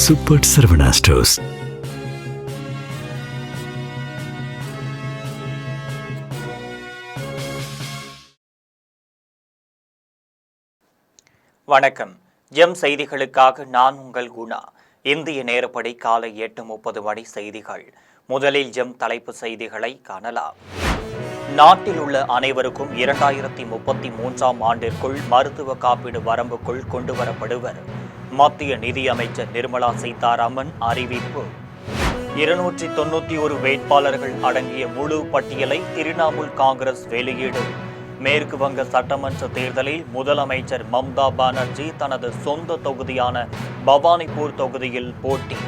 Super Saravana stores. வணக்கம். M செய்திகளுக்காக நான் உங்கள் குணா. இந்திய நேரப்படி காலை 8:30 மணி செய்திகள். முதலில் எம் தலைப்பு செய்திகளை காணலாம். நாட்டில் உள்ள அனைவருக்கும் 2033ஆம் ஆண்டிற்குள் மருத்துவ காப்பீடு வரம்புக்குள் கொண்டுவரப்படுவர். மத்திய நிதியமைச்சர் நிர்மலா சீதாராமன் அறிவிப்பு. 291 வேட்பாளர்கள் அடங்கிய முழு பட்டியலை திரிணாமுல் காங்கிரஸ் வெளியீடு. மேற்கு வங்க சட்டமன்ற தேர்தலில் முதலமைச்சர் மம்தா பானர்ஜி தனது சொந்த தொகுதியான பவானிபூர் தொகுதியில் போட்டி.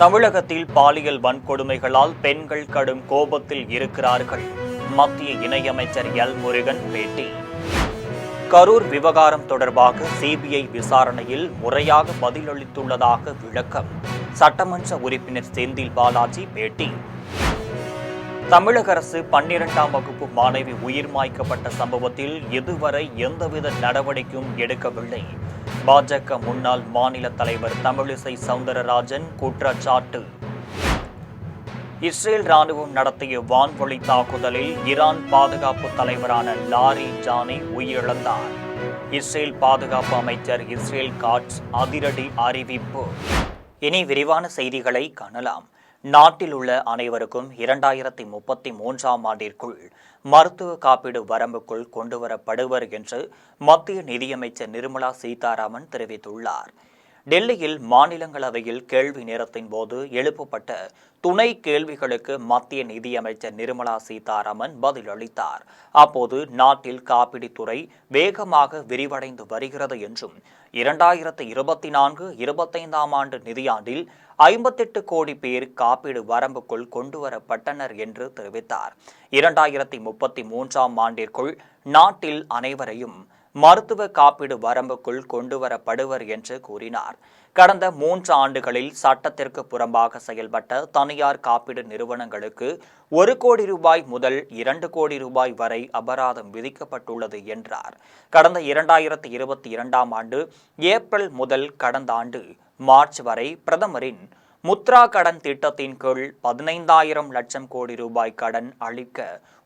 தமிழகத்தில் பாலியல் வன்கொடுமைகளால் பெண்கள் கடும் கோபத்தில் இருக்கிறார்கள். மத்திய இணையமைச்சர் எல் முருகன் பேட்டி. கரூர் விவகாரம் தொடர்பாக சிபிஐ விசாரணையில் முறையாக பதிலளித்துள்ளதாக விளக்கம். சட்டமன்ற உறுப்பினர் செந்தில் பாலாஜி பேட்டி. தமிழக அரசு 12ஆம் வகுப்பு மாணவி உயிர் மாய்க்கப்பட்ட சம்பவத்தில் இதுவரை எந்தவித நடவடிக்கையும் எடுக்கவில்லை. பாஜக முன்னாள் மாநில தலைவர் தமிழிசை சவுந்தரராஜன் குற்றச்சாட்டு. இஸ்ரேல் ராணுவம் நடத்திய வான்வழி தாக்குதலில் ஈரான் பாதுகாப்பு தலைவரான லாரி ஜானி உயிரிழந்தார். இஸ்ரேல் பாதுகாப்பு அமைச்சர் இஸ்ரேல் காட்ஸ் அதிரடி அறிவிப்பு. இனி விரிவான செய்திகளை காணலாம். நாட்டில் உள்ள அனைவருக்கும் 2033ஆம் ஆண்டிற்குள் மருத்துவ காப்பீடு வரம்புக்குள் கொண்டுவரப்படுவர் என்று மத்திய நிதியமைச்சர் நிர்மலா சீதாராமன் தெரிவித்துள்ளார். டெல்லியில் மாநிலங்களவையில் கேள்வி நேரத்தின் போது எழுப்பப்பட்ட துணை கேள்விகளுக்கு மத்திய நிதியமைச்சர் நிர்மலா சீதாராமன் பதிலளித்தார். அப்போது நாட்டில் காப்பீட்டுத்துறை வேகமாக விரிவடைந்து வருகிறது என்றும் 2024-25ஆம் ஆண்டு நிதியாண்டில் 58 கோடி பேர் காப்பீடு வரம்புக்குள் கொண்டுவரப்பட்டனர் என்று தெரிவித்தார். 2033ஆம் ஆண்டிற்குள் நாட்டில் அனைவரையும் மருத்துவ காப்பீடு வரம்புக்குள் கொண்டுவரப்படுவர் என்று கூறினார். கடந்த 3 ஆண்டுகளில் சட்டத்திற்கு புறம்பாக செயல்பட்ட தனியார் காப்பீடு நிறுவனங்களுக்கு 1 கோடி ரூபாய் முதல் 2 கோடி ரூபாய் வரை அபராதம் விதிக்கப்பட்டுள்ளது என்றார். கடந்த 2022ஆம் ஆண்டு ஏப்ரல் முதல் கடந்த ஆண்டு மார்ச் வரை பிரதமரின் முத்ரா கடன் திட்டத்தின் கீழ் 15,000 லட்சம் கோடி ரூபாய் கடன் அளிக்க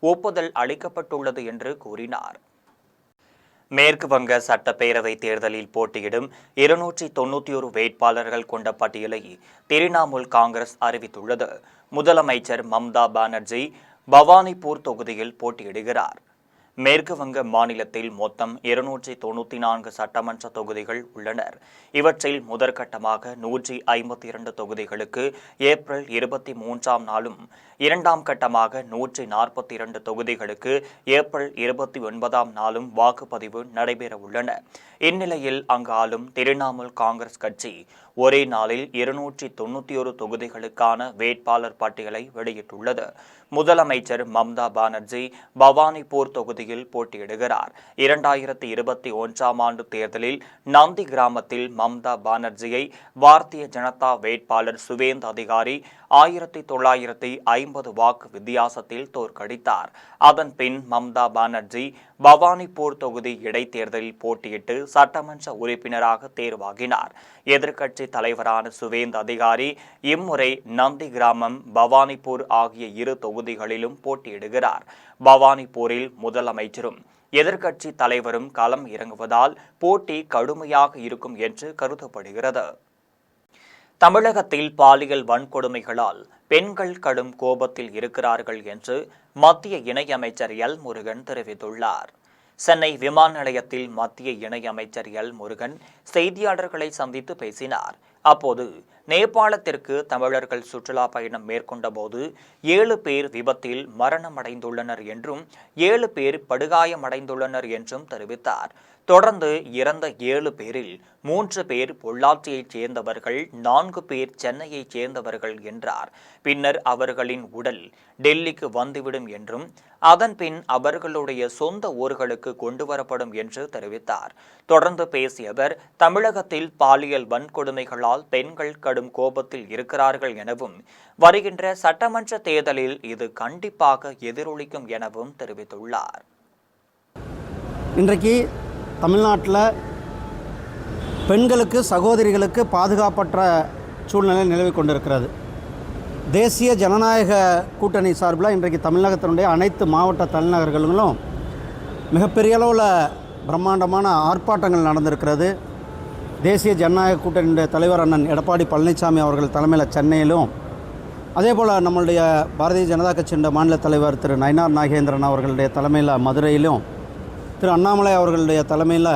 ஒப்புதல் அளிக்கப்பட்டுள்ளது என்று கூறினார். மேற்கு வங்க சட்டப்பேரவை தேர்தலில் போட்டியிடும் 291 வேட்பாளர்கள் கொண்ட பட்டியலை திரிணாமுல் காங்கிரஸ் அறிவித்துள்ளது. முதலமைச்சர் மம்தா பானர்ஜி பவானிபூர் தொகுதியில் போட்டியிடுகிறார். மேற்கு வங்க மாநிலத்தில் மொத்தம் 294 சட்டமன்ற தொகுதிகள் உள்ளனர். இவற்றில் முதற்கட்டமாக 152 தொகுதிகளுக்கு ஏப்ரல் 23ஆம் நாளும், இரண்டாம் கட்டமாக 142 தொகுதிகளுக்கு ஏப்ரல் 29ஆம் நாளும் வாக்குப்பதிவு நடைபெற உள்ளன. இந்நிலையில் அங்கு ஆளும் திரிணாமுல் காங்கிரஸ் கட்சி ஒரே நாளில் 291 தொகுதிகளுக்கான வேட்பாளர் பட்டியலை வெளியிட்டுள்ளது. முதலமைச்சர் மம்தா பானர்ஜி பவானிபூர் தொகுதியில் போட்டியிடுகிறார். 2021ஆம் ஆண்டு தேர்தலில் நந்தி கிராமத்தில் மம்தா பானர்ஜியை பாரதிய ஜனதா வேட்பாளர் சுவேந்த் அதிகாரி 1950 வாக்கு வித்தியாசத்தில் தோற்கடித்தார். அதன் பின் மம்தா பானர்ஜி பவானிபூர் தொகுதி இடைத்தேர்தலில் போட்டியிட்டு சட்டமன்ற உறுப்பினராக தேர்வாகினார். எதிர்க்கட்சி தலைவரான சுவேந்த் அதிகாரி இம்முறை நந்தி கிராமம், பவானிபூர் ஆகிய 2 தொகுதிகளிலும் போட்டியிடுகிறார். பவானிபூரில் முதலமைச்சரும் எதிர்க்கட்சி தலைவரும் களம் இறங்குவதால் போட்டி கடுமையாக இருக்கும் என்று கருதப்படுகிறது. தமிழகத்தில் பாலியல் வன்கொடுமைகளால் பெண்கள் கடும் கோபத்தில் இருக்கிறார்கள் என்று மத்திய இணையமைச்சர் எல் முருகன் தெரிவித்துள்ளார். சென்னை விமான நிலையத்தில் மத்திய இணையமைச்சர் எல் முருகன் செய்தியாளர்களை சந்தித்து பேசினார். அப்போது நேபாளத்திற்கு தமிழர்கள் சுற்றுலா பயணம் மேற்கொண்ட போது 7 பேர் விபத்தில் மரணமடைந்துள்ளனர் என்றும் 7 பேர் படுகாயமடைந்துள்ளனர் என்றும் தெரிவித்தார். தொடர்ந்து இறந்த 7 பேரில் 3 பேர் பொள்ளாச்சியைச் சேர்ந்தவர்கள், 4 பேர் சென்னையைச் சேர்ந்தவர்கள் என்றார். பின்னர் அவர்களின் உடல் டெல்லிக்கு வந்துவிடும் என்றும் அதன் பின் அவர்களுடைய சொந்த ஊர்களுக்கு கொண்டுவரப்படும் என்று தெரிவித்தார். தொடர்ந்து பேசிய அவர், தமிழகத்தில் பாலியல் வன்கொடுமைகளால் பெண்கள் கடும் கோபத்தில் இருக்கிறார்கள் எனவும் வருகின்ற சட்டமன்ற தேர்தலில் இது கண்டிப்பாக எதிரொலிக்கும் எனவும் தெரிவித்துள்ளார். இன்றைக்கு தமிழ்நாட்டில் பெண்களுக்கு, சகோதரிகளுக்கு பாதுகாப்பற்ற சூழ்நிலை நிலவி கொண்டிருக்கிறது. தேசிய ஜனநாயக கூட்டணி சார்பில் இன்றைக்கு தமிழகத்தினுடைய அனைத்து மாவட்ட தலைநகர்களும் மிகப்பெரிய அளவில் பிரம்மாண்டமான ஆர்ப்பாட்டங்கள் நடந்திருக்கிறது. தேசிய ஜனநாயக கூட்டணியுடைய தலைவர் அண்ணன் எடப்பாடி பழனிசாமி அவர்கள் தலைமையில் சென்னையிலும், அதே போல் நம்மளுடைய பாரதிய ஜனதா கட்சியினுடைய மாநில தலைவர் திரு நயினார் நாகேந்திரன் அவர்களுடைய தலைமையில் மதுரையிலும், திரு அண்ணாமலை அவர்களுடைய தலைமையில்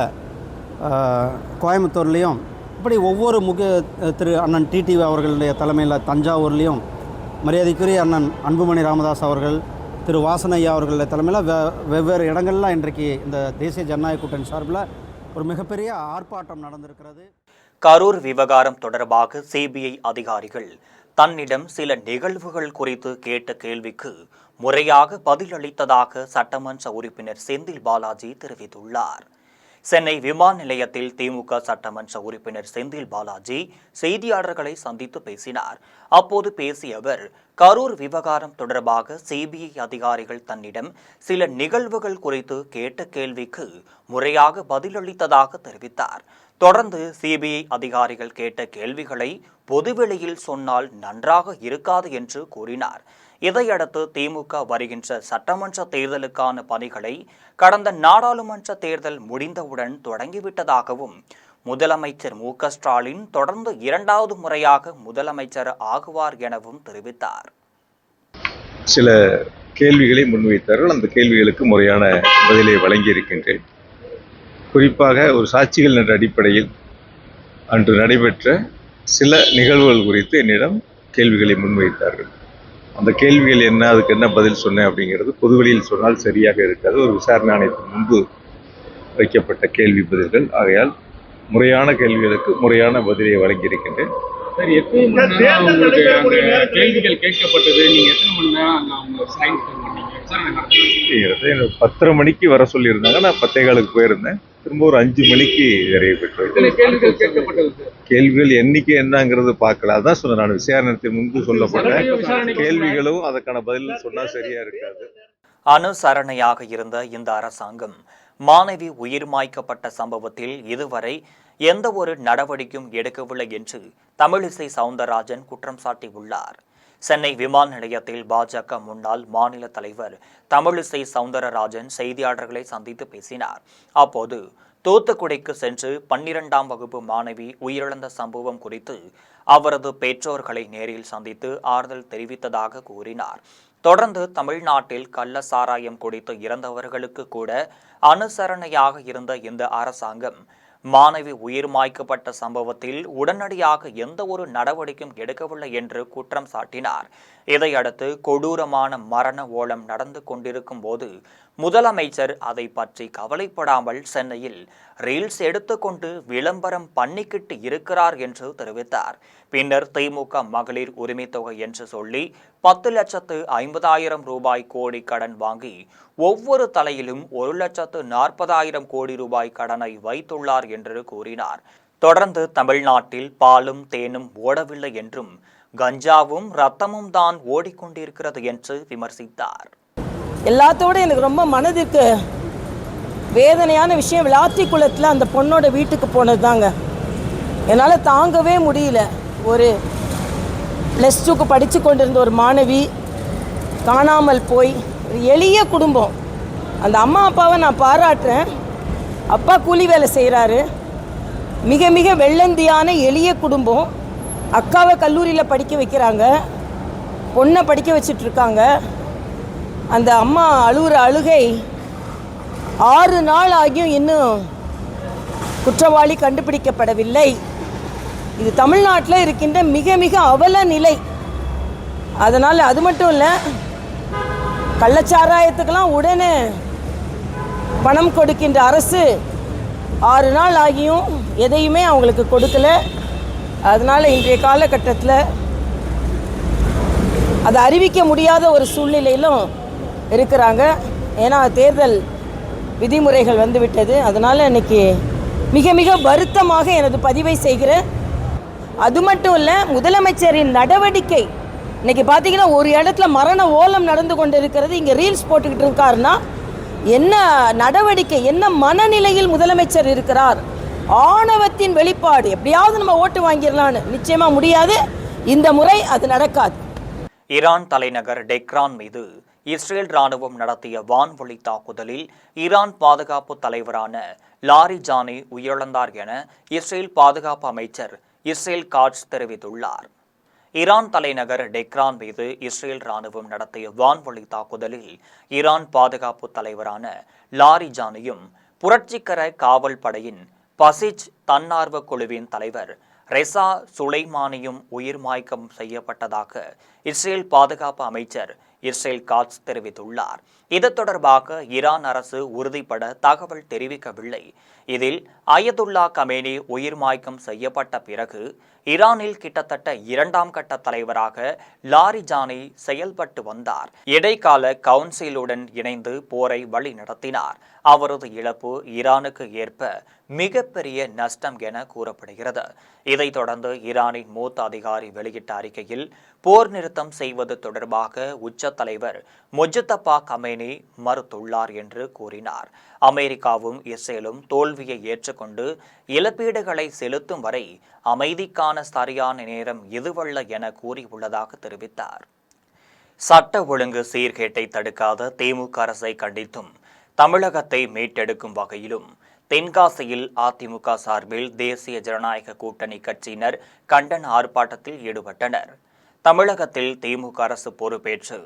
கோயம்புத்தூர்லேயும், இப்படி ஒவ்வொரு திரு அண்ணன் டிடிவி அவர்களுடைய தலைமையில் தஞ்சாவூர்லேயும், மரியாதைக்குரிய அண்ணன் அன்புமணி ராமதாஸ் அவர்கள், திரு வாசனையா அவர்களுடைய தலைமையில் வெவ்வேறு இடங்கள்லாம் இன்றைக்கு இந்த தேசிய ஜனநாயக கூட்டணி சார்பில் ஒரு மிகப்பெரிய ஆர்ப்பாட்டம் நடந்திருக்கிறது. கரூர் விவகாரம் தொடர்பாக சிபிஐ அதிகாரிகள் தன்னிடம் சில நிகழ்வுகள் குறித்து கேட்ட கேள்விக்கு முறையாக பதிலளித்ததாக சட்டமன்ற உறுப்பினர் செந்தில் பாலாஜி தெரிவித்துள்ளார். சென்னை விமான நிலையத்தில் திமுக சட்டமன்ற உறுப்பினர் செந்தில் பாலாஜி செய்தியாளர்களை சந்தித்து பேசினார். அப்போது பேசிய அவர், கரூர் விவகாரம் தொடர்பாக சிபிஐ அதிகாரிகள் தன்னிடம் சில நிகழ்வுகள் குறித்து கேட்ட கேள்விக்கு முறையாக பதிலளித்ததாக தெரிவித்தார். தொடர்ந்து சிபிஐ அதிகாரிகள் கேட்ட கேள்விகளை பொதுவெளியில் சொன்னால் நன்றாக இருக்காது என்று கூறினார். இதையடுத்து திமுக வருகின்ற சட்டமன்ற தேர்தலுக்கான பணிகளை கடந்த நாடாளுமன்ற தேர்தல் முடிந்தவுடன் தொடங்கிவிட்டதாகவும், முதலமைச்சர் மு.க.ஸ்டாலின் தொடர்ந்து 2வது முறையாக முதலமைச்சர் ஆகுவார் எனவும் தெரிவித்தார். சில கேள்விகளை முன்வைத்தார்கள். அந்த கேள்விகளுக்கு முறையான பதிலை வழங்கியிருக்கின்றேன். குறிப்பாக ஒரு சாட்சிகள் என்ற அடிப்படையில் அன்று நடைபெற்ற சில நிகழ்வுகள் குறித்து என்னிடம் கேள்விகளை முன்வைத்தார்கள். அந்த கேள்விகள் என்ன, அதுக்கு என்ன பதில் சொன்னேன் அப்படிங்கிறது பொதுவெளியில் சொன்னால் சரியாக இருக்காது. ஒரு விசாரணை ஆணையத்தின் முன்பு வைக்கப்பட்ட கேள்வி பதில்கள். ஆகையால் முறையான கேள்விகளுக்கு முறையான பதிலை வழங்கியிருக்கின்றேன். கேள்விகள் கேட்கப்பட்டது, நீங்க எத்தனை மணி நேரம் அவங்க சைன் பண்ணீங்க? 10:30 மணிக்கு வர சொல்லியிருந்தாங்க. நான் 10:15 போயிருந்தேன். திரும்ப ஒரு 5 மணிக்கு நிறைவு பெற்றேன். கேள்விகள் எண்ணிக்கை என்னங்கிறது பார்க்கல. அதான் சொன்னேன், நான் விசாரணத்தின் முன்பு சொல்லப்பட்ட கேள்விகளும் அதற்கான பதில் சொன்னா சரியா இருக்காது. அனுசரணையாக இருந்த இந்த அரசாங்கம் மாணவி உயிர் மாய்க்கப்பட்ட சம்பவத்தில் இதுவரை எந்த ஒரு நடவடிக்கையும் எடுக்கவில்லை என்று தமிழிசை சவுந்தரராஜன் குற்றம் சாட்டியுள்ளார். சென்னை விமான நிலையத்தில் பாஜக முன்னாள் மாநில தலைவர் தமிழிசை சவுந்தரராஜன் செய்தியாளர்களை சந்தித்து பேசினார். அப்போது தூத்துக்குடிக்கு சென்று 12ஆம் வகுப்பு மாணவி உயிரிழந்த சம்பவம் குறித்து அவரது பெற்றோர்களை நேரில் சந்தித்து ஆறுதல் தெரிவித்ததாக கூறினார். தொடர்ந்து தமிழ்நாட்டில் கள்ள சாராயம் குடித்து இறந்தவர்களுக்கு கூட அனுசரணையாக இருந்த இந்த அரசாங்கம் மாணவி உயிர் மாய்க்கப்பட்ட சம்பவத்தில் உடனடியாக எந்த ஒரு நடவடிக்கையும் எடுக்கவில்லை என்று குற்றம் சாட்டினார். இதையடுத்து கொடூரமான மரண ஓலம் நடந்து கொண்டிருக்கும் போது முதலமைச்சர் அதை பற்றி கவலைப்படாமல் சென்னையில் ரீல்ஸ் எடுத்துக்கொண்டு விளம்பரம் பண்ணிக்கிட்டு இருக்கிறார் என்று தெரிவித்தார். பின்னர் திமுக மகளிர் உரிமை தொகை என்று சொல்லி 10,50,000 ரூபாய் கோடி கடன் வாங்கி ஒவ்வொரு தலையிலும் 1,40,000 கோடி ரூபாய் கடனை வைத்துள்ளார் என்று கூறினார். தொடர்ந்து தமிழ்நாட்டில் பாலும் தேனும் ஓடவில்லை என்றும் கஞ்சாவும் ரத்தமும் தான் ஓடிக்கொண்டிருக்கிறது என்று விமர்சித்தார். எல்லாத்தோட எனக்கு ரொம்ப மனதிற்கு வேதனையான விஷயம் விளாத்திக்குளத்தில் அந்த பொண்ணோட வீட்டுக்கு போனது தாங்க. என்னால் தாங்கவே முடியல. ஒரு +2க்கு படித்து கொண்டிருந்த ஒரு மாணவி காணாமல் போய், ஒரு எளிய குடும்பம். அந்த அம்மா அப்பாவை நான் பாராட்டுறேன். அப்பா கூலி வேலை செய்கிறாரு. மிக மிக வெள்ளந்தியான எளிய குடும்பம். அக்காவை கல்லூரியில் படிக்க வைக்கிறாங்க, பொண்ணை படிக்க வச்சிட்ருக்காங்க. அந்த அம்மா அழுகிற அழுகை 6 நாள் ஆகியும் இன்னும் குற்றவாளி கண்டுபிடிக்கப்படவில்லை. இது தமிழ்நாட்டில் இருக்கின்ற மிக மிக அவல நிலை. அதனால் அது மட்டும் இல்லை, கள்ளச்சாராயத்துக்கெல்லாம் உடனே பணம் கொடுக்கின்ற அரசு 6 நாள் ஆகியும் எதையுமே அவங்களுக்கு கொடுக்கல. அதனால் இன்றைய காலகட்டத்தில் அதை அறிவிக்க முடியாத ஒரு சூழ்நிலையிலும் இருக்கிறாங்க. ஏன்னா தேர்தல் விதிமுறைகள் வந்துவிட்டது. அதனால் இன்றைக்கி மிக மிக வருத்தமாக எனது பதிவை செய்கிறேன். அது மட்டும் இல்லை, முதலமைச்சரின் நடவடிக்கை இன்றைக்கி பார்த்திங்கன்னா ஒரு இடத்துல மரண ஓலம் நடந்து கொண்டு இருக்கிறது. இங்கே ரீல்ஸ் போட்டுக்கிட்டு இருக்காருன்னா என்ன நடவடிக்கை, என்ன மனநிலையில் முதலமைச்சர் இருக்கிறார் ஆணவத்தின் வெளிப்பாடு. எப்படியாவது நம்ம ஓட்டு வாங்கிடலான்னு. நிச்சயமா முடியாது. இந்த முறை அது நடக்காது. ஈரான் தலைநகர் டெக்ரான் மீது இஸ்ரேல் ராணுவம் நடத்திய வான்வழி தாக்குதலில் ஈரான் பாதுகாப்பு தலைவரான லாரிஜானி உயிரிழந்தார் என இஸ்ரேல் பாதுகாப்பு அமைச்சர் இஸ்ரேல் காட்ஸ் தெரிவித்துள்ளார். ஈரான் தலைநகர் டெக்ரான் மீது இஸ்ரேல் ராணுவம் நடத்திய வான்வழி தாக்குதலில் ஈரான் பாதுகாப்பு தலைவரான லாரிஜானியும் புரட்சிகர காவல் படையின் பசிச் தன்னார்வ குழுவின் தலைவர் ரெசா சுலைமானியும் உயிர் மாய்க்கம் செய்யப்பட்டதாக இஸ்ரேல் பாதுகாப்பு அமைச்சர் இஸ்ரேல் காட்ஸ் தெரிவித்துள்ளார். இது தொடர்பாக ஈரான் அரசு உறுதிப்பட தகவல் தெரிவிக்கவில்லை. இதில் அயதுல்லா கமேனி உயிர் மாய்க்கம் செய்யப்பட்ட பிறகு ஈரானில் கிட்டத்தட்ட 2ஆம் கட்ட தலைவராக லாரிஜானி செயல்பட்டு வந்தார். இடைக்கால கவுன்சிலுடன் இணைந்து போரை வழி நடத்தினார். அவரது இழப்பு ஈரானுக்கு ஏற்ப மிகப்பெரிய நஷ்டம் என கூறப்படுகிறது. இதைத் தொடர்ந்து ஈரானின் மூத்த அதிகாரி வெளியிட்ட அறிக்கையில் போர் நிறுத்தம் செய்வது தொடர்பாக உச்ச தலைவர் முஜ்தபா கமேனி மறுத்துள்ளார் என்று கூறினார். அமெரிக்காவும் இஸ்ரேலும் தோல்வியை ஏற்றுக்கொண்டு இழப்பீடுகளை செலுத்தும் வரை அமைதிக்கான சரியான நேரம் இதுவல்ல என கூறியுள்ளதாக தெரிவித்தார். சட்ட ஒழுங்கு சீர்கேட்டை தடுக்காத திமுக அரசை கண்டித்தும் தமிழகத்தை மீட்டெடுக்கும் வகையிலும் தென்காசியில் அதிமுக சார்பில் தேசிய ஜனநாயக கூட்டணி கட்சியினர் கண்டன ஆர்ப்பாட்டத்தில் ஈடுபட்டனர். தமிழகத்தில் திமுக அரசு பொறுப்பேற்று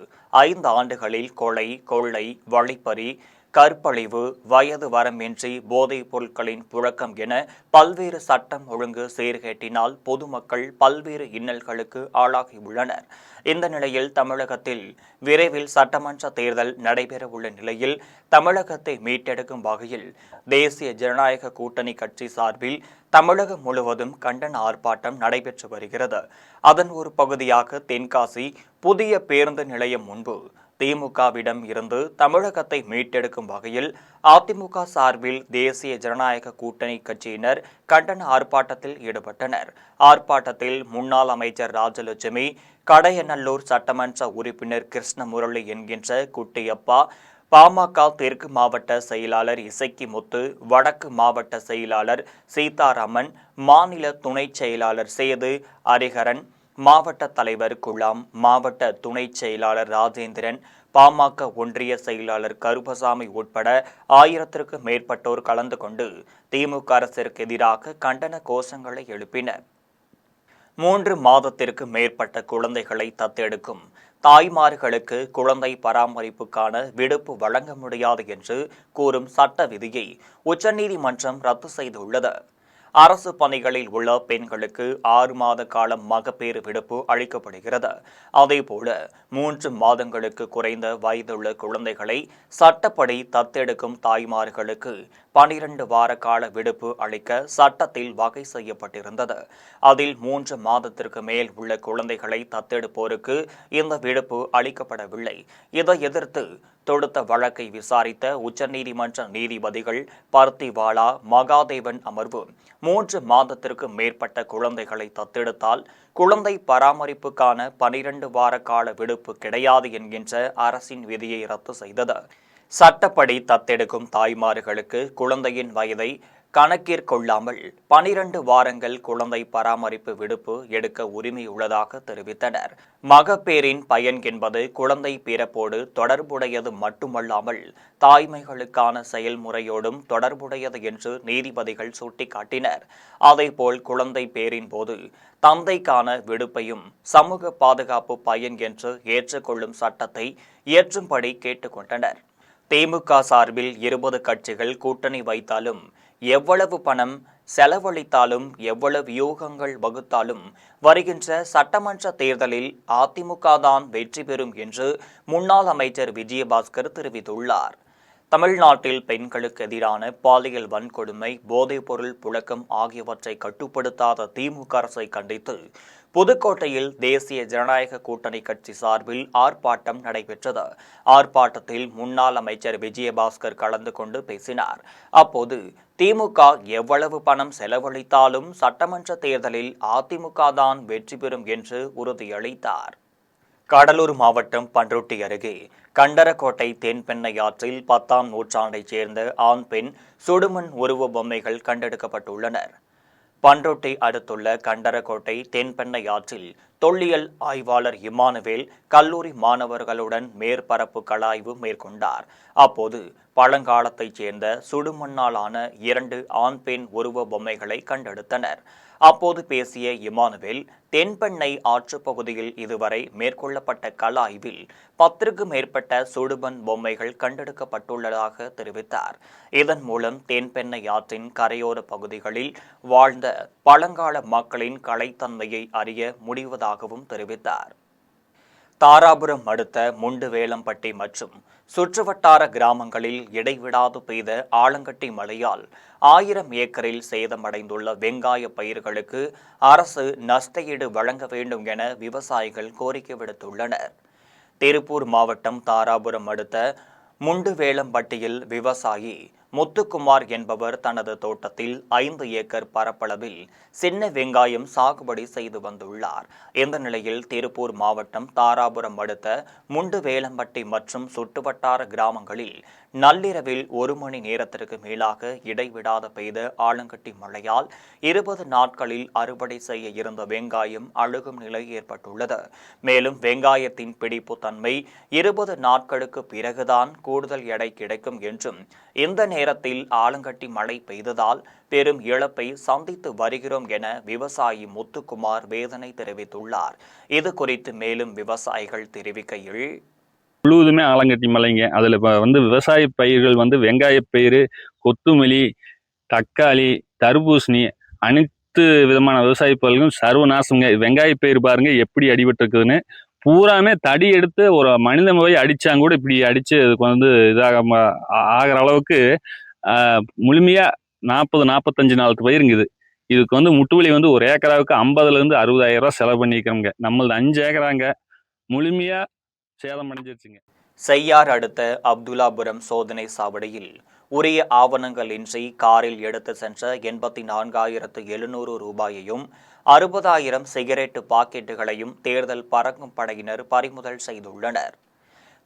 5 ஆண்டுகளில் கொலை, கொள்ளை, வழிப்பறி, கற்பழிவு, வயது வரம்பின்றி போதைப் பொருட்களின் புழக்கம் என பல்வேறு சட்டம் ஒழுங்கு சீர்கேட்டினால் பொதுமக்கள் பல்வேறு இன்னல்களுக்கு ஆளாகியுள்ளனர். இந்த நிலையில் தமிழகத்தில் விரைவில் சட்டமன்ற தேர்தல் நடைபெறவுள்ள நிலையில் தமிழகத்தை மீட்டெடுக்கும் வகையில் தேசிய ஜனநாயக கூட்டணி கட்சி சார்பில் தமிழகம் முழுவதும் கண்டன ஆர்ப்பாட்டம் நடைபெற்று வருகிறது. அதன் ஒரு பகுதியாக தென்காசி புதிய பேருந்து நிலையம் முன்பு திமுகவிடம் இருந்து தமிழகத்தை மீட்டெடுக்கும் வகையில் அதிமுக சார்பில் தேசிய ஜனநாயக கூட்டணி கட்சியினர் கண்டன ஆர்ப்பாட்டத்தில் ஈடுபட்டனர். ஆர்ப்பாட்டத்தில் முன்னாள் அமைச்சர் ராஜலட்சுமி, கடையநல்லூர் சட்டமன்ற உறுப்பினர் கிருஷ்ணமுரளி என்கின்ற குட்டியப்பா, பாமக தெற்கு மாவட்ட செயலாளர் இசக்கிமுத்து, வடக்கு மாவட்ட செயலாளர் சீதாராமன், மாநில துணை செயலாளர் சேது ஹரிஹரன், மாவட்ட தலைவர் குலாம், மாவட்ட துணை செயலாளர் ராஜேந்திரன், பாமக ஒன்றிய செயலாளர் கருப்பசாமி உட்பட 1000க்கும் மேற்பட்டோர் கலந்து கொண்டு திமுக அரசிற்கு எதிராக கண்டன கோஷங்களை எழுப்பினர். 3 மாதத்திற்கு மேற்பட்ட குழந்தைகளை தத்தெடுக்கும் தாய்மார்களுக்கு குழந்தை பராமரிப்புக்கான விடுப்பு வழங்க முடியாது என்று கூறும் சட்ட விதியை உச்சநீதிமன்றம் ரத்து செய்துள்ளது. அரசு பணிகளில் உள்ள பெண்களுக்கு 6 மாத காலம் மகப்பேறு விடுப்பு அளிக்கப்படுகிறது. அதேபோல 3 மாதங்களுக்கு குறைந்த வயதுள்ள குழந்தைகளை சட்டப்படி தத்தெடுக்கும் தாய்மார்களுக்கு 12 வார கால விடுப்பு அளிக்க சட்டத்தில் வகை செய்யப்பட்டிருந்தது. அதில் 3 மாதத்திற்கு மேல் உள்ள குழந்தைகளை தத்தெடுப்போருக்கு இந்த விடுப்பு அளிக்கப்படவில்லை. இதை எதிர்த்து தொடுத்த வழக்கை விசாரித்த உச்சநீதிமன்ற நீதிபதிகள் பர்த்திவாலா, மகாதேவன் அமர்வு 3 மாதத்திற்கு மேற்பட்ட குழந்தைகளை தத்தெடுத்தால் குழந்தை பராமரிப்புக்கான 12 வார கால விடுப்பு கிடையாது என்கின்ற அரசின் விதியை ரத்து செய்தது. சட்டப்படி தத்தெடுக்கும் தாய்மார்களுக்கு குழந்தையின் வயதை கணக்கிற்கொள்ளாமல் 12 வாரங்கள் குழந்தை பராமரிப்பு விடுப்பு எடுக்க உரிமை உள்ளதாக தெரிவித்தனர். மகப்பேறின் பயன் என்பது குழந்தை பிறப்போடு தொடர்புடையது மட்டுமல்லாமல் தாய்மைகளுக்கான செயல்முறையோடும் தொடர்புடையது என்று நீதிபதிகள் சுட்டிக்காட்டினர். அதேபோல் குழந்தை பேரின் போது தந்தைக்கான விடுப்பையும் சமூக பாதுகாப்பு பயன் என்று ஏற்றுக்கொள்ளும் சட்டத்தை இயற்றும்படி கேட்டுக்கொண்டனர். திமுக சார்பில் 20 கட்சிகள் கூட்டணி வைத்தாலும், எவ்வளவு பணம் செலவழித்தாலும், எவ்வளவு யூகங்கள் வகுத்தாலும் வருகின்ற சட்டமன்ற தேர்தலில் அதிமுக தான் வெற்றி பெறும் என்று முன்னாள் அமைச்சர் விஜயபாஸ்கர் தெரிவித்துள்ளார். தமிழ்நாட்டில் பெண்களுக்கு எதிரான பாலியல் வன்கொடுமை, போதைப்பொருள் புழக்கம் ஆகியவற்றை கட்டுப்படுத்தாத திமுக அரசை கண்டித்து புதுக்கோட்டையில் தேசிய ஜனநாயக கூட்டணி கட்சி சார்பில் ஆர்ப்பாட்டம் நடைபெற்றது. ஆர்ப்பாட்டத்தில் முன்னாள் அமைச்சர் விஜயபாஸ்கர் கலந்து கொண்டு பேசினார். அப்போது திமுக எவ்வளவு பணம் செலவழித்தாலும் சட்டமன்ற தேர்தலில் அதிமுக தான் வெற்றி பெறும் என்று உறுதியளித்தார். கடலூர் மாவட்டம் பண்ருட்டி அருகே கண்டரக்கோட்டை தென்பெண்ணை ஆற்றில் 10ஆம் நூற்றாண்டைச் சேர்ந்த ஆண் பெண் சுடுமண் உருவ பொம்மைகள் கண்டெடுக்கப்பட்டுள்ளனர். பண்ருட்டி அடுத்துள்ள கண்டரக்கோட்டை தென்பெண்ணை ஆற்றில் தொல்லியல் ஆய்வாளர் இமானுவேல் கல்லூரி மாணவர்களுடன் மேற்பரப்பு கலாய்வு மேற்கொண்டார். அப்போது பழங்காலத்தைச் சேர்ந்த சுடுமண்ணால் ஆன 2 ஆண் பெண் உருவ பொம்மைகளை கண்டெடுத்தனர். அப்போது பேசிய இமானுவேல், தென்பெண்ணை ஆற்றுப் பகுதியில் இதுவரை மேற்கொள்ளப்பட்ட கலாய்வில் 10க்கும் மேற்பட்ட சுடுமண் பொம்மைகள் கண்டெடுக்கப்பட்டுள்ளதாக தெரிவித்தார். இதன் மூலம் தென்பெண்ணை ஆற்றின் கரையோர பகுதிகளில் வாழ்ந்த பழங்கால மக்களின் கலைத்தன்மையை அறிய முடிவதாகவும் தெரிவித்தார். தாராபுரம் அடுத்த முண்டுவேலம்பட்டி மற்றும் சுற்றுவட்டார கிராமங்களில் இடைவிடாது பெய்த ஆலங்கட்டி மழையால் 1000 ஏக்கரில் சேதமடைந்துள்ள வெங்காய பயிர்களுக்கு அரசு நஷ்டஈடு வழங்க வேண்டும் என விவசாயிகள் கோரிக்கை விடுத்துள்ளனர். திருப்பூர் மாவட்டம் தாராபுரம் அடுத்த முண்டுவேலம்பட்டியில் விவசாயி முத்துக்குமார் என்பவர் தனது தோட்டத்தில் 5 ஏக்கர் பரப்பளவில் சின்ன வெங்காயம் சாகுபடி செய்து வந்துள்ளார். இந்த நிலையில் திருப்பூர் மாவட்டம் தாராபுரம் அடுத்த முண்டுவேலம்பட்டி மற்றும் சுற்றுவட்டார கிராமங்களில் நள்ளிரவில் 1 மணி நேரத்திற்கு மேலாக இடைவிடாத பெய்த ஆலங்கட்டி மழையால் 20 நாட்களில் அறுவடை செய்ய இருந்த வெங்காயம் அழுகும் நிலை ஏற்பட்டுள்ளது. மேலும் வெங்காயத்தின் பிடிப்பு தன்மை 20 நாட்களுக்கு பிறகுதான் கூடுதல் எடை கிடைக்கும் என்றும், இந்த நேரத்தில் ஆலங்கட்டி மழை பெய்ததால் பெரும் இழப்பை சந்தித்து வருகிறோம் என விவசாயி முத்துக்குமார் வேதனை தெரிவித்துள்ளார். இது குறித்து மேலும் விவசாயிகள் தெரிவிக்கையில், முழுவதுமே ஆலங்கட்டி மலைங்க. அதில் இப்போ விவசாய பயிர்கள் வெங்காய பயிர், கொத்துமல்லி, தக்காளி, தர்பூசணி அனைத்து விதமான விவசாய பயிர்களும் சர்வநாசங்க. வெங்காய பயிர் பாருங்க எப்படி அடிபட்டு இருக்குதுன்னு. பூராமே தடி எடுத்து ஒரு மனிதன் போய் அடிச்சாங்க கூட இப்படி அடிச்சு அதுக்கு இதாக ஆகிற அளவுக்கு முழுமையா 40-45 நாள் பயிருங்குது. இதுக்கு முட்டுவலி ஒரு ஏக்கராவுக்கு 50,000 to 60,000 ரூபாய் செலவு பண்ணிக்கிறோங்க. நம்மளது 5 ஏக்கராங்க, முழுமையா சேதம் அடைஞ்சிருச்சுங்க. செய்யார் அடுத்த அப்துல்லாபுரம் சோதனை சாவடியில் உரிய ஆவணங்கள் இன்றி காரில் எடுத்து சென்ற 84,700 ரூபாயையும் 60,000 சிகரெட்டு பாக்கெட்டுகளையும் தேர்தல் பறக்கும் படையினர் பறிமுதல் செய்துள்ளனர்.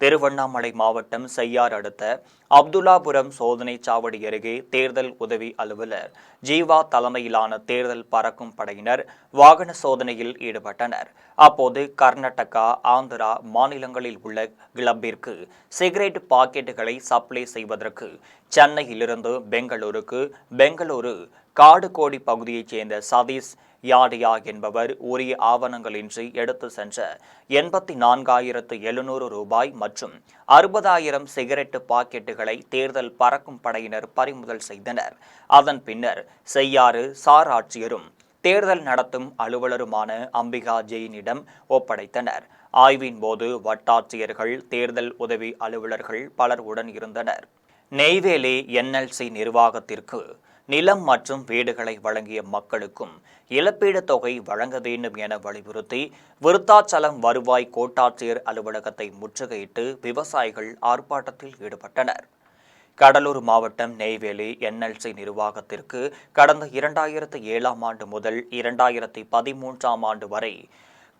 திருவண்ணாமலை மாவட்டம் செய்யார் அடுத்த அப்துல்லாபுரம் சோதனை சாவடி அருகே தேர்தல் உதவி அலுவலர் ஜீவா தலைமையிலான தேர்தல் பறக்கும் படையினர் வாகன சோதனையில் ஈடுபட்டனர். அப்போது கர்நாடகா, ஆந்திரா மாநிலங்களில் உள்ள கிளப்பிற்கு சிகரெட் பாக்கெட்டுகளை சப்ளை செய்வதற்கு சென்னையிலிருந்து பெங்களூரு காடுகோடி பகுதியைச் சேர்ந்த சதீஷ் யாடியா என்பவர் உரிய ஆவணங்களின்றி எடுத்து சென்ற 84,700 ரூபாய் மற்றும் 60,000 சிகரெட்டு பாக்கெட்டுகளை தேர்தல் பறக்கும் படையினர் பறிமுதல் செய்தனர். அதன் பின்னர் செய்யாறு சார் ஆட்சியரும் தேர்தல் நடத்தும் அலுவலருமான அம்பிகா ஜெயினிடம் ஒப்படைத்தனர். ஆய்வின் போது வட்டாட்சியர்கள், தேர்தல் உதவி அலுவலர்கள் பலர் உடன் இருந்தனர். நெய்வேலி NLC நிர்வாகத்திற்கு நிலம் மற்றும் வீடுகளை வழங்கிய மக்களுக்கும் இழப்பீடு தொகை வழங்க வேண்டும் என வலியுறுத்தி விருத்தாச்சலம் வருவாய் கோட்டாட்சியர் அலுவலகத்தை முற்றுகையிட்டு விவசாயிகள் ஆர்ப்பாட்டத்தில் ஈடுபட்டனர். கடலூர் மாவட்டம் நெய்வேலி NLC நிர்வாகத்திற்கு கடந்த 2007ஆம் ஆண்டு முதல் 2013ஆம் ஆண்டு வரை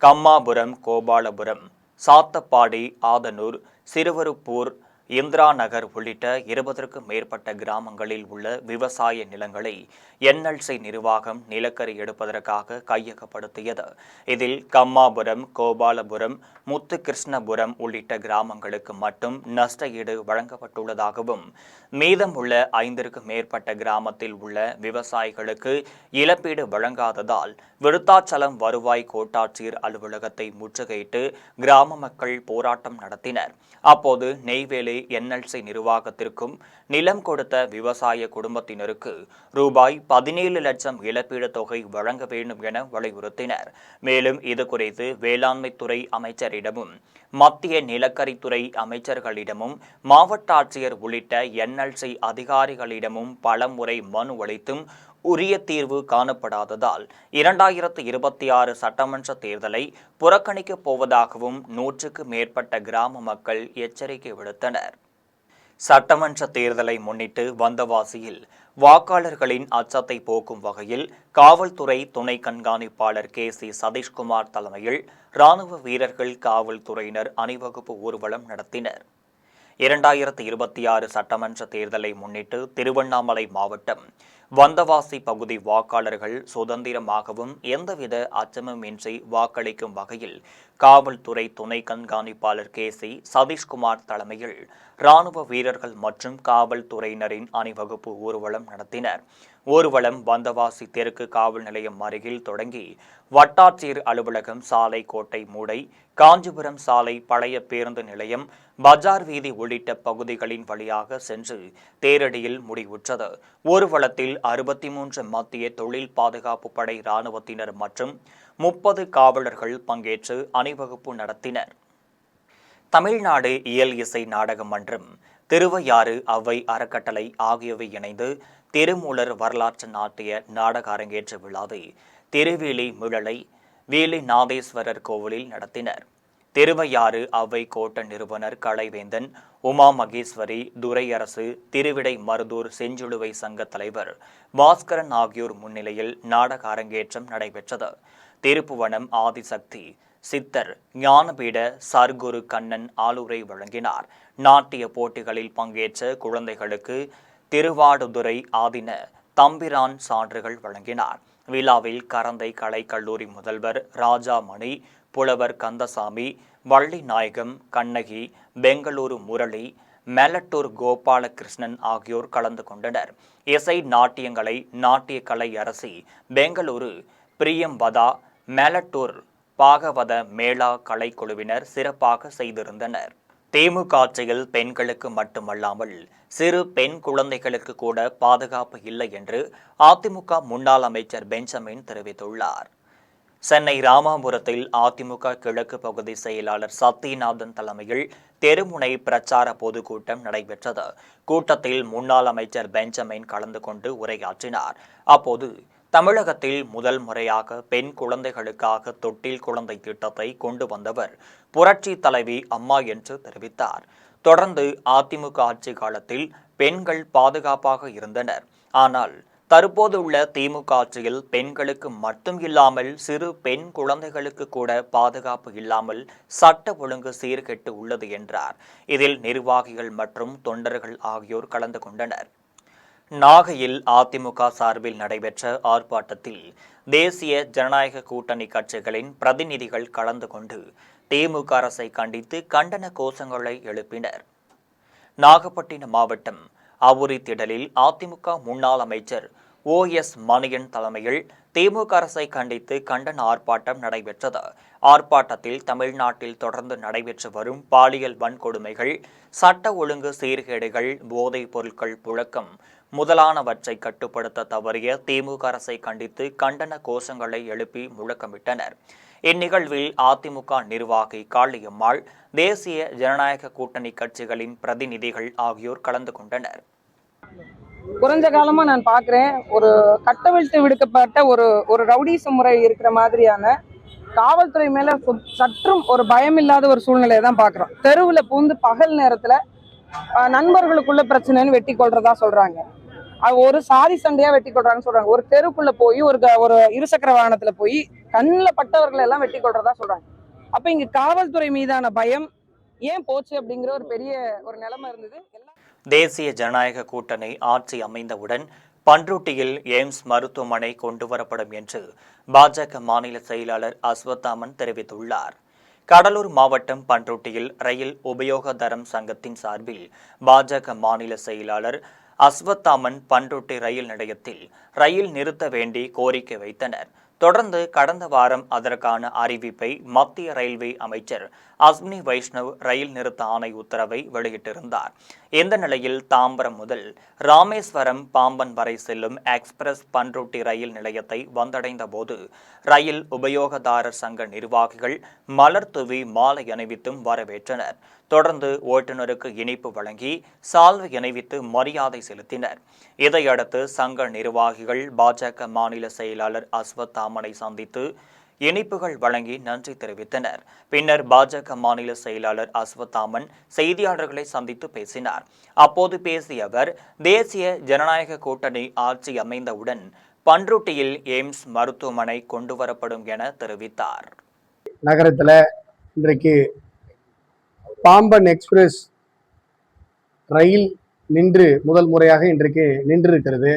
கம்மாபுரம், கோபாலபுரம், சாத்தப்பாடி, ஆதனூர், சிறுவருப்பூர், இந்திரா நகர் உள்ளிட்ட 20க்கும் மேற்பட்ட கிராமங்களில் உள்ள விவசாய நிலங்களை NLC நிர்வாகம் நிலக்கரி எடுப்பதற்காக கையகப்படுத்தியது. இதில் கம்மாபுரம், கோபாலபுரம், முத்துகிருஷ்ணபுரம் உள்ளிட்ட கிராமங்களுக்கு மட்டும் நஷ்டஈடு வழங்கப்பட்டுள்ளதாகவும், மீதம் உள்ள 5க்கும் மேற்பட்ட கிராமத்தில் உள்ள விவசாயிகளுக்கு இழப்பீடு வழங்காததால் விருத்தாச்சலம் வருவாய் கோட்டாட்சியர் அலுவலகத்தை முற்றுகையிட்டு கிராம மக்கள் போராட்டம் நடத்தினர். அப்போது நெய்வேலி NLC நிர்வாகத்திற்கும் நிலம் கொடுத்த விவசாய குடும்பத்தினருக்கு ரூபாய் 17 லட்சம் இழப்பீடு தொகை வழங்க வேண்டும் என வலியுறுத்தினர். மேலும் இதுகுறித்து வேளாண்மைத்துறை அமைச்சரிடமும், மத்திய நிலக்கரித்துறை அமைச்சர்களிடமும், மாவட்ட ஆட்சியர் உள்ளிட்ட NLC அதிகாரிகளிடமும் பலமுறை மனு அளித்தும் உரிய தீர்வு காணப்படாததால் 2026 சட்டமன்ற தேர்தலை புறக்கணிக்கப் போவதாகவும் 100க்கும் மேற்பட்ட கிராம மக்கள் எச்சரிக்கை விடுத்தனர். சட்டமன்ற தேர்தலை முன்னிட்டு வந்தவாசியில் வாக்காளர்களின் அச்சத்தை போக்கும் வகையில் காவல்துறை துணை கண்காணிப்பாளர் KC சதீஷ்குமார் தலைமையில் ராணுவ வீரர்கள், காவல்துறையினர் அணிவகுப்பு ஊர்வலம் நடத்தினர். 2026 சட்டமன்ற தேர்தலை முன்னிட்டு திருவண்ணாமலை மாவட்டம் வந்தவாசி பகுதி வாக்காளர்கள் சுதந்திரமாகவும் எந்தவித அச்சமுமின்றி வாக்களிக்கும் வகையில் காவல்துறை துணை கண்காணிப்பாளர் KC சதீஷ்குமார் தலைமையில் ராணுவ வீரர்கள் மற்றும் காவல்துறையினரின் அணிவகுப்பு ஊர்வலம் நடத்தினர். ஊர்வலம் வந்தவாசி தெற்கு காவல் நிலையம் அருகில் தொடங்கி வட்டாட்சியர் அலுவலகம், சாலை, கோட்டை மூடை, காஞ்சிபுரம் சாலை, பழைய பேருந்து நிலையம், பஜார் வீதி உள்ளிட்ட பகுதிகளின் வழியாக சென்று தேரடியில் முடிவுற்றது. ஊர்வலத்தில் 63 மத்திய தொழில் பாதுகாப்பு படை இராணுவத்தினர் மற்றும் 30 காவலர்கள் பங்கேற்று அணிவகுப்பு நடத்தினர். தமிழ்நாடு இயல் இசை நாடக மன்றம், திருவையாறு அவ்வை அறக்கட்டளை ஆகியவை இணைந்து திருமூலர் வரலாற்று நாட்டிய நாடக அரங்கேற்ற விழாவை திருவேலி மிழலை வேலிநாதேஸ்வரர் கோவிலில் நடத்தினர். திருவையாறு அவ்வை கோட்ட நிறுவனர் கலைவேந்தன், உமா மகேஸ்வரி, துரையரசு, திருவிடை மருதூர் செஞ்சிலுவை சங்க தலைவர் பாஸ்கரன் ஆகியோர் முன்னிலையில் நாடக அரங்கேற்றம் நடைபெற்றது. திருப்புவனம் ஆதிசக்தி சித்தர் ஞானபீட சர்க்குரு கண்ணன் ஆளுரை வழங்கினார். நாட்டிய போட்டிகளில் பங்கேற்ற குழந்தைகளுக்கு திருவாடுதுறை ஆதின தம்பிரான் சான்றுகள் வழங்கினார். விழாவில் கரந்தை கலைக்கல்லூரி முதல்வர் ராஜாமணி, புலவர் கந்தசாமி, வள்ளி நாயகம், கண்ணகி, பெங்களூரு முரளி, மெலட்டூர் கோபாலகிருஷ்ணன் ஆகியோர் கலந்து கொண்டனர். இசை நாட்டியங்களை நாட்டிய கலை அரசி பெங்களூரு பிரியம்பதா, மெலட்டூர் பாகவத மேளா கலைக்குழுவினர் சிறப்பாக செய்திருந்தனர். திமுக ஆட்சியில் பெண்களுக்கு மட்டுமல்லாமல் சிறு பெண் குழந்தைகளுக்கு கூட பாதுகாப்பு இல்லை என்று அதிமுக முன்னாள் அமைச்சர் பெஞ்சமின் தெரிவித்துள்ளார். சென்னை ராமாபுரத்தில் அதிமுக கிழக்கு பகுதி செயலாளர் சத்யநாதன் தலைமையில் தெருமுனை பிரச்சார பொதுக்கூட்டம் நடைபெற்றது. கூட்டத்தில் முன்னாள் அமைச்சர் பெஞ்சமின் கலந்து கொண்டு உரையாற்றினார். அப்போது தமிழகத்தில் முதல் முறையாக பெண் குழந்தைகளுக்காக தொட்டில் குழந்தை திட்டத்தை கொண்டு வந்தவர் புரட்சி தலைவி அம்மா என்று தெரிவித்தார். தொடர்ந்து அதிமுக ஆட்சி காலத்தில் பெண்கள் பாதுகாப்பாக இருந்தனர். ஆனால் தற்போது உள்ள திமுக ஆட்சியில் பெண்களுக்கு மட்டும் இல்லாமல் சிறு பெண் குழந்தைகளுக்கு கூட பாதுகாப்பு இல்லாமல் சட்ட ஒழுங்கு சீர்கெட்டு உள்ளது என்றார். இதில் நிர்வாகிகள் மற்றும் தொண்டர்கள் ஆகியோர் கலந்து கொண்டனர். நாகையில் அதிமுக சார்பில் நடைபெற்ற ஆர்ப்பாட்டத்தில் தேசிய ஜனநாயக கூட்டணி கட்சிகளின் பிரதிநிதிகள் கலந்து கொண்டு திமுக அரசை கண்டித்து கண்டன கோஷங்களை எழுப்பினர். நாகப்பட்டினம் மாவட்டம் அவுரி திடலில் அதிமுக முன்னாள் அமைச்சர் OS மணியன் தலைமையில் திமுக அரசை கண்டித்து கண்டன ஆர்ப்பாட்டம் நடைபெற்றது. ஆர்ப்பாட்டத்தில் தமிழ்நாட்டில் தொடர்ந்து நடைபெற்று வரும் பாலியல் வன்கொடுமைகள், சட்ட ஒழுங்கு சீர்கேடுகள், போதைப் பொருட்கள் புழக்கம் முதலானவற்றை கட்டுப்படுத்த தவறிய திமுக அரசை கண்டித்து கண்டன கோஷங்களை எழுப்பி முழக்கமிட்டனர். இந்நிகழ்வில் அதிமுக நிர்வாகி காளியம்மாள், தேசிய ஜனநாயக கூட்டணி கட்சிகளின் பிரதிநிதிகள் ஆகியோர் கலந்து கொண்டனர். குறைஞ்ச காலமா நான் பாக்குறேன், ஒரு கட்டவிழ்த்து விடுக்கப்பட்ட ஒரு ரவுடிச முறை இருக்கிற மாதிரியான காவல்துறை மேல சற்றும் ஒரு பயம் இல்லாத ஒரு சூழ்நிலையை தான் பாக்குறோம். தெருவுல பூந்து பகல் நேரத்துல நண்பர்களுக்குள்ள பிரச்சனைன்னு வெட்டி கொள்றதா சொல்றாங்க. ஒரு சாதி சண்டையா வெட்டி கொள்றாங்கன்னு சொல்றாங்க. ஒரு தெருக்குள்ள போய் ஒரு இருசக்கர வாகனத்துல போய் கண்ணில் பட்டவர்களை எல்லாம் வெட்டி கொள்றதா சொல்றாங்க. அப்ப இங்க காவல்துறை மீதான பயம் ஏன் போச்சு அப்படிங்கிற ஒரு பெரிய ஒரு நிலைமை இருந்தது. தேசிய ஜனநாயக கூட்டணி ஆட்சி அமைந்தவுடன் பண்ருட்டியில் எய்ம்ஸ் மருத்துவமனை கொண்டுவரப்படும் என்று பாஜக மாநில செயலாளர் அஸ்வத்தாமன் தெரிவித்துள்ளார். கடலூர் மாவட்டம் பண்ருட்டியில் ரயில் உபயோகதரம் சங்கத்தின் சார்பில் பாஜக மாநில செயலாளர் அஸ்வத்தாமன் பண்ருட்டி ரயில் நிலையத்தில் ரயில் நிறுத்த வேண்டி கோரிக்கை வைத்தனர். தொடர்ந்து கடந்த வாரம் அதற்கான அறிவிப்பை மத்திய ரயில்வே அமைச்சர் அஸ்வினி வைஷ்ணவ் ரயில் நிறுத்த ஆணை உத்தரவை வெளியிட்டிருந்தார். இந்த நிலையில் தாம்பரம் முதல் ராமேஸ்வரம் பாம்பன் வரை செல்லும் எக்ஸ்பிரஸ் பண்ருட்டி ரயில் நிலையத்தை வந்தடைந்த போது ரயில் உபயோகதாரர் சங்க நிர்வாகிகள் மலர் தூவி மாலை அணிவித்தும் வரவேற்றனர். தொடர்ந்து ஓட்டுநருக்கு இனிப்பு வழங்கி சால்வை அணிவித்து மரியாதை செலுத்தினர். இதையடுத்து சங்க நிர்வாகிகள் பாஜக மாநில செயலாளர் அஸ்வத்தாமனை சந்தித்து இனிப்புகள் வழங்கி நன்றி தெரிவித்தனர். பின்னர் பாஜக மாநில செயலாளர் அஸ்வத்தாமன் செய்தியாளர்களை சந்தித்து பேசினார். அப்போது பேசிய அவர், தேசிய ஜனநாயக கூட்டணி ஆட்சி அமைந்தவுடன் பண்ருட்டியில் எய்ம்ஸ் மருத்துவமனை கொண்டுவரப்படும் என தெரிவித்தார். நகரத்தில் இன்றைக்கு பாம்பன் எக்ஸ்பிரஸ் ரயில் நின்று முதல் முறையாக இன்றைக்கு நின்றிருக்கிறது.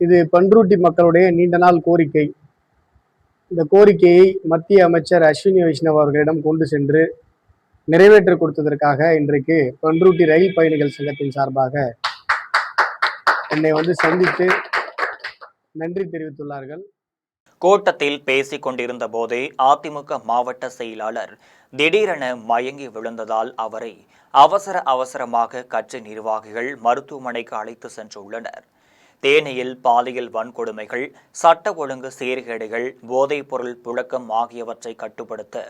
இது பண்ருட்டி மக்களுடைய நீண்ட நாள் கோரிக்கை. இந்த கோரிக்கையை மத்திய அமைச்சர் அஸ்வினி வைஷ்ணவ் அவர்களிடம் கொண்டு சென்று நிறைவேற்றி கொடுத்ததற்காக இன்றைக்கு பண்ருட்டி ரயில் பயணிகள் சங்கத்தின் சார்பாக என்னை சந்தித்து நன்றி தெரிவித்துள்ளார்கள். கூட்டத்தில் பேசிக் கொண்டிருந்த போதே அதிமுக மாவட்ட செயலாளர் திடீரென மயங்கி விழுந்ததால் அவரை அவசரமாக கட்சி நிர்வாகிகள் மருத்துவமனைக்கு அழைத்து சென்றுள்ளனர். தேனியில் பாலியல் வன்கொடுமைகள், சட்ட ஒழுங்கு சீர்கேடுகள், போதைப் பொருள் புழக்கம் ஆகியவற்றை கட்டுப்படுத்த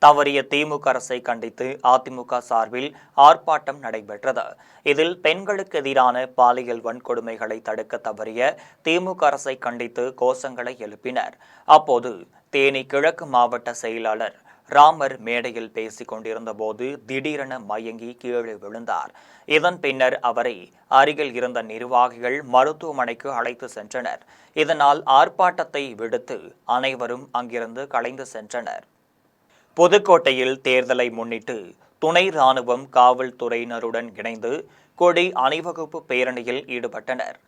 தவறிய திமுக அரசை கண்டித்து அதிமுக சார்பில் ஆர்ப்பாட்டம் நடைபெற்றது. இதில் பெண்களுக்கு எதிரான பாலியல் வன்கொடுமைகளை தடுக்க தவறிய திமுக அரசை கண்டித்து கோஷங்களை எழுப்பினர். அப்போது தேனி கிழக்கு மாவட்ட செயலாளர் ராமர் மேடையில் பேசிக் கொண்டிருந்த போது திடீரென மயங்கி கீழே விழுந்தார். இதன் பின்னர் அவரை அருகில் இருந்த நிர்வாகிகள் மருத்துவமனைக்கு அழைத்து சென்றனர். இதனால் ஆர்ப்பாட்டத்தை விடுத்து அனைவரும் அங்கிருந்து கலைந்து சென்றனர். புதுக்கோட்டையில் தேர்தலை முன்னிட்டு துணை ராணுவம் காவல்துறையினருடன் இணைந்து கொடி அணிவகுப்பு பேரணியில் ஈடுபட்டனர்.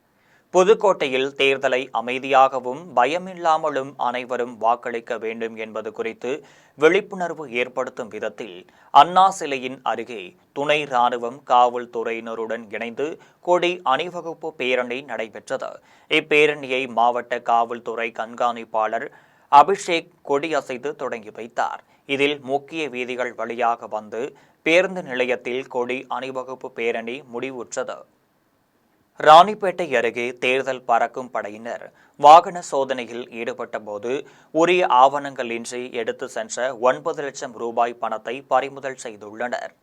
புதுக்கோட்டையில் தேர்தலை அமைதியாகவும் பயமில்லாமலும் அனைவரும் வாக்களிக்க வேண்டும் என்பது குறித்து விழிப்புணர்வு ஏற்படுத்தும் விதத்தில் அண்ணா சிலையின் அருகே துணை ராணுவம் காவல்துறையினருடன் இணைந்து கொடி அணிவகுப்பு பேரணி நடைபெற்றது. இப்பேரணியை மாவட்ட காவல்துறை கண்காணிப்பாளர் அபிஷேக் கொடியசைத்து தொடங்கி வைத்தார். இதில் முக்கிய வீதிகள் வழியாக வந்து பேருந்து நிலையத்தில் கொடி அணிவகுப்பு பேரணி முடிவுற்றது. ராணிப்பேட்டை அருகே தேர்தல் பறக்கும் படையினர் வாகன சோதனையில் ஈடுபட்ட போது உரிய ஆவணங்களின்றி எடுத்து சென்ற 9 லட்சம் ரூபாய் பணத்தை பறிமுதல் செய்துள்ளனர்.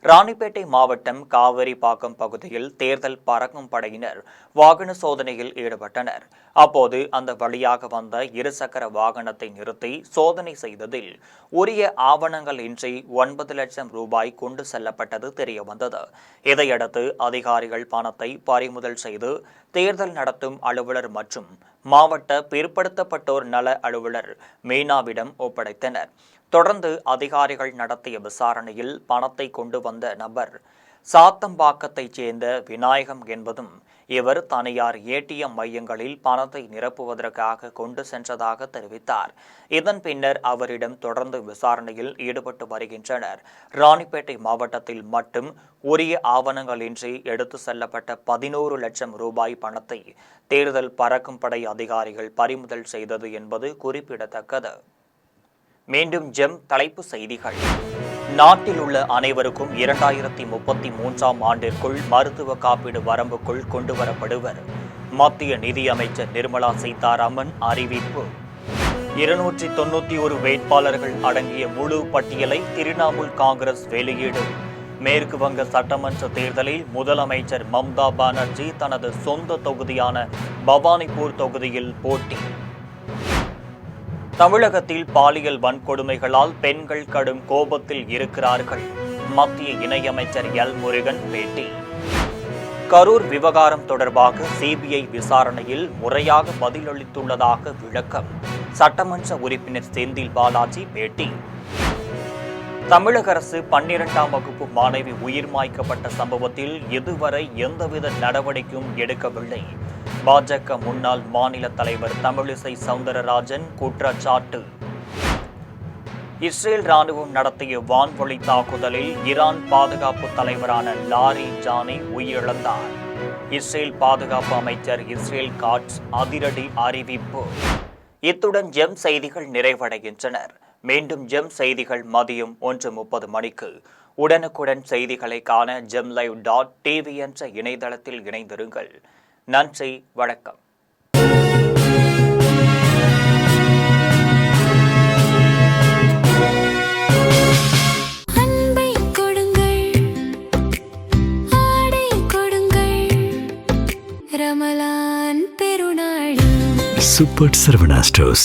ராணிப்பேட்டை மாவட்டம் காவேரிப்பாக்கம் பகுதியில் தேர்தல் பறக்கும் படையினர் வாகன சோதனையில் ஈடுபட்டனர். அப்போது அந்த வழியாக வந்த இருசக்கர வாகனத்தை நிறுத்தி சோதனை செய்ததில் உரிய ஆவணங்கள் இன்றி 9 லட்சம் ரூபாய் கொண்டு செல்லப்பட்டது தெரியவந்தது. இதையடுத்து அதிகாரிகள் பணத்தை பறிமுதல் செய்து தேர்தல் நடத்தும் அலுவலர் மற்றும் மாவட்ட பிற்படுத்தப்பட்டோர் நல அலுவலர் மீனாவிடம் ஒப்படைத்தனர். தொடர்ந்து அதிகாரிகள் நடத்திய விசாரணையில் பணத்தை கொண்டு வந்த நபர் சாத்தம்பாக்கத்தைச் சேர்ந்த விநாயகம் என்பதும் இவர் தனியார் ஏடிஎம் மையங்களில் பணத்தை நிரப்புவதற்காக கொண்டு சென்றதாக தெரிவித்தார். இதன் பின்னர் அவரிடம் தொடர்ந்து விசாரணையில் ஈடுபட்டு வருகின்றனர். ராணிப்பேட்டை மாவட்டத்தில் மட்டும் உரிய ஆவணங்களின்றி எடுத்து செல்லப்பட்ட 11 லட்சம் ரூபாய் பணத்தை தேர்தல் பறக்கும் படை அதிகாரிகள் பறிமுதல் செய்தது என்பது குறிப்பிடத்தக்கது. மீண்டும் ஜெம் தலைப்பு செய்திகள். நாட்டில் உள்ள அனைவருக்கும் 2033ஆம் ஆண்டிற்குள் மருத்துவ காப்பீடு வரம்புக்குள் கொண்டுவரப்படுவர். மத்திய நிதியமைச்சர் நிர்மலா சீதாராமன் அறிவிப்பு. 291 வேட்பாளர்கள் அடங்கிய முழு பட்டியலை திரிணாமுல் காங்கிரஸ் வெளியீடு. மேற்கு வங்க சட்டமன்ற தேர்தலில் முதலமைச்சர் மம்தா பானர்ஜி தனது சொந்த தொகுதியான பவானிபூர் தொகுதியில் போட்டி. தமிழகத்தில் பாலியல் வன்கொடுமைகளால் பெண்கள் கடும் கோபத்தில் இருக்கிறார்கள். மத்திய இணையமைச்சர் எல் முருகன் பேட்டி. கரூர் விவகாரம் தொடர்பாக சிபிஐ விசாரணையில் முறையாக பதிலளித்துள்ளதாக விளக்கம். சட்டமன்ற உறுப்பினர் செந்தில் பாலாஜி பேட்டி. தமிழக அரசு 12ஆம் வகுப்பு மாணவி உயிர் மாய்க்கப்பட்ட சம்பவத்தில் இதுவரை எந்தவித நடவடிக்கையும் எடுக்கவில்லை. பாஜக முன்னாள் மாநில தலைவர் தமிழிசை சவுந்தரராஜன் குற்றச்சாட்டு. இஸ்ரேல் ராணுவம் நடத்திய வான்வழி தாக்குதலில் ஈரான் பாதுகாப்பு தலைவரான லாரி ஜானி உயிரிழந்தார். இஸ்ரேல் பாதுகாப்பு அமைச்சர் இஸ்ரேல் காட்ஸ் அதிரடி அறிவிப்பு. இத்துடன் ஜெம் செய்திகள் நிறைவடைகின்றனர். மீண்டும் ஜெம் செய்திகள் மதியம் 1:30 மணிக்கு. உடனுக்குடன் செய்திகளை காண gemlive.tv என்ற இணையதளத்தில் இணைந்திருங்கள். நன்றி, வணக்கம். Super Sarvana Stores.